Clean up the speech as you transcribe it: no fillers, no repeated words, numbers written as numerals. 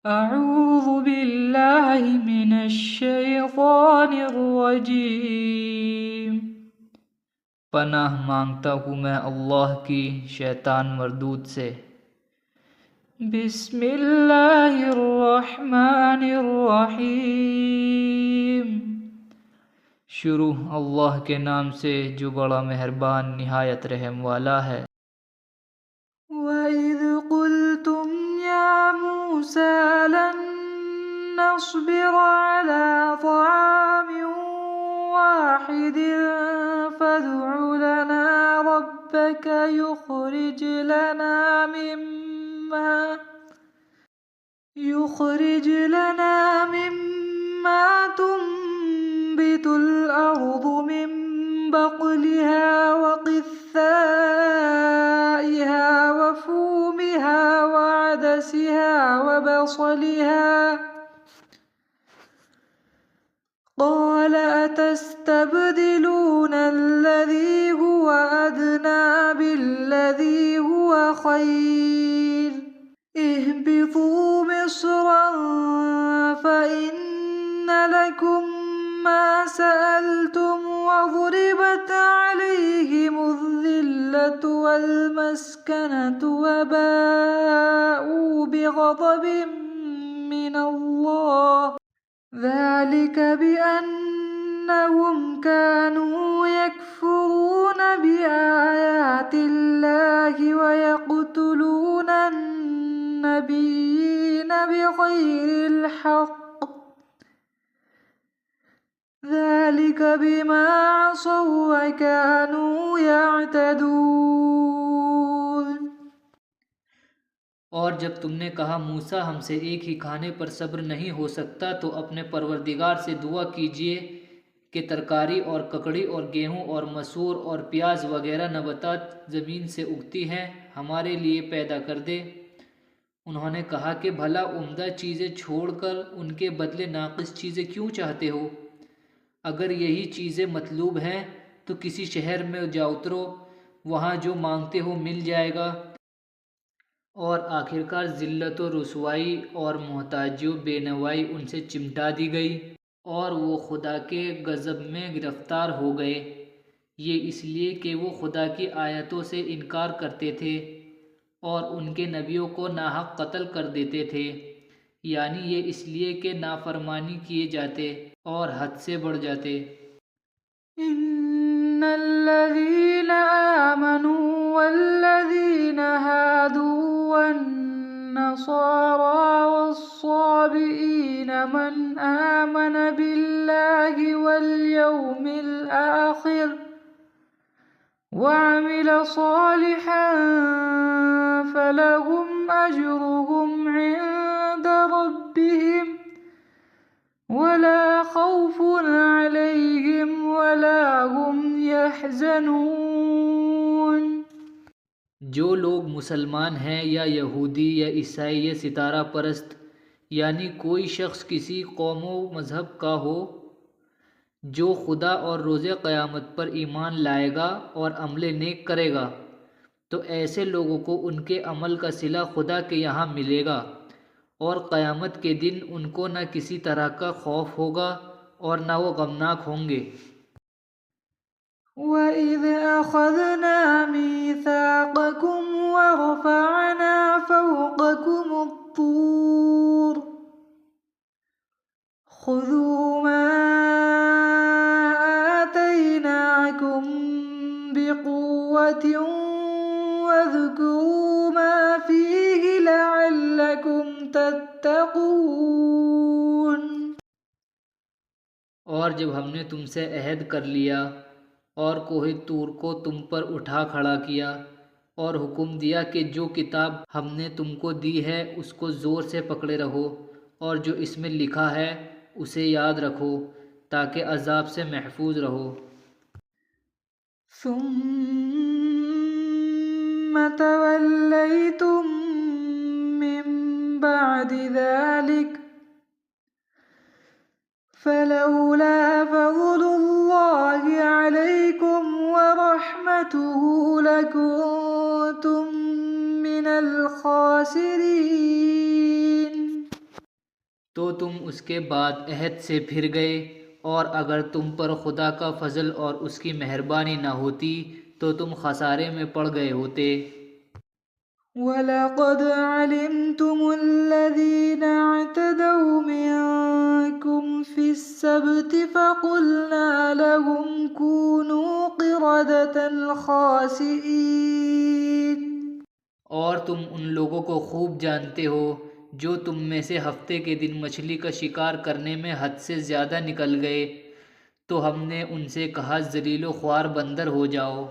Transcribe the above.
اعوذ باللہ من الشیطان الرجیم، پناہ مانگتا ہوں میں اللہ کی شیطان مردود سے۔ بسم اللہ الرحمن الرحیم، شروع اللہ کے نام سے جو بڑا مہربان نہایت رحم والا ہے۔ وَإِذْ قُلْتُمْ يَا مُوسَىٰ لَن نَّصْبِرَ عَلَىٰ طَعَامٍ وَاحِدٍ فَادْعُ لَنَا رَبَّكَ يُخْرِجْ لَنَا مِمَّا تُنبِتُ الْأَرْضُ مِن بَقْلِهَا وَقِثَّائِهَا وَفُومِهَا وَعَدَسِهَا وَبَصَلِهَا قَالَ أَتَسْتَبْدِلُونَ الَّذِي هُوَ أَدْنَىٰ بِالَّذِي هُوَ خَيْرٌ اهْبِطُوا مِصْرًا فَإِنَّ لَكُم مَّا سَأَلْتُمْ وَضُرِبَتْ عَلَيْهِمُ الذِّلَّةُ وَالْمَسْكَنَةُ وَبَاءُوا بِغَضَبٍ مِّنَ اللَّهِ ذَلِكَ بِأَنَّهُمْ كَانُوا يَكْفُرُونَ بِآيَاتِ اللَّهِ وَيَقْتُلُونَ النَّبِيِّينَ بِغَيْرِ الْحَقِّ ذَلِكَ بِمَا عَصَوا وَكَانُوا يَعْتَدُونَ۔ اور جب تم نے کہا موسیٰ ہم سے ایک ہی کھانے پر صبر نہیں ہو سکتا تو اپنے پروردگار سے دعا کیجیے کہ ترکاری اور ککڑی اور گیہوں اور مسور اور پیاز وغیرہ نباتات زمین سے اگتی ہیں ہمارے لیے پیدا کر دے۔ انہوں نے کہا کہ بھلا عمدہ چیزیں چھوڑ کر ان کے بدلے ناقص چیزیں کیوں چاہتے ہو؟ اگر یہی چیزیں مطلوب ہیں تو کسی شہر میں جا اترو، وہاں جو مانگتے ہو مل جائے گا۔ اور آخرکار ذلت و رسوائی اور محتاجی و بے نوائی ان سے چمٹا دی گئی اور وہ خدا کے غضب میں گرفتار ہو گئے، یہ اس لیے کہ وہ خدا کی آیتوں سے انکار کرتے تھے اور ان کے نبیوں کو ناحق قتل کر دیتے تھے، یعنی یہ اس لیے کہ نافرمانی کیے جاتے اور حد سے بڑھ جاتے۔ ان الذين آمنوا والذين هادوا والنصارى والصابئين من آمن بالله واليوم الآخر وعمل صالحا فلهم أجرهم عند ربهم ولا خوف عليهم ولا هم يحزنون۔ جو لوگ مسلمان ہیں یا یہودی یا عیسائی یا ستارہ پرست، یعنی کوئی شخص کسی قوم و مذہب کا ہو، جو خدا اور روز قیامت پر ایمان لائے گا اور عمل نیک کرے گا، تو ایسے لوگوں کو ان کے عمل کا صلہ خدا کے یہاں ملے گا اور قیامت کے دن ان کو نہ کسی طرح کا خوف ہوگا اور نہ وہ غمناک ہوں گے۔ وَإِذْ أَخَذْنَا مِيثَاقَكُمْ وَرَفَعْنَا فَوْقَكُمُ الطُّورَ خُذُوا مَا آتَيْنَاكُمْ بِقُوَّةٍ وَاذْكُرُوا مَا فِيهِ لَعَلَّكُمْ تَتَّقُونَ۔ اور جب ہم نے تم سے عہد کر لیا اور کوہ طور کو تم پر اٹھا کھڑا کیا اور حکم دیا کہ جو کتاب ہم نے تم کو دی ہے اس کو زور سے پکڑے رہو اور جو اس میں لکھا ہے اسے یاد رکھو تاکہ عذاب سے محفوظ رہو۔ ثم توليتم من بعد ذلك فلولا فضل الله عليكم ورحمته لكنتم من الخاسرين۔ تو تم اس کے بعد عہد سے پھر گئے، اور اگر تم پر خدا کا فضل اور اس کی مہربانی نہ ہوتی تو تم خسارے میں پڑ گئے ہوتے۔ وَلَقَدْ عَلِمْتُمُ الَّذِينَ اعْتَدَوْا مِنكُمْ فِي السَّبْتِ فَقُلْنَا لَهُمْ كُونُوا قِرَدَةً خَاسِئِينَ۔ اور تم ان لوگوں کو خوب جانتے ہو جو تم میں سے ہفتے کے دن مچھلی کا شکار کرنے میں حد سے زیادہ نکل گئے، تو ہم نے ان سے کہا ذلیل و خوار بندر ہو جاؤ۔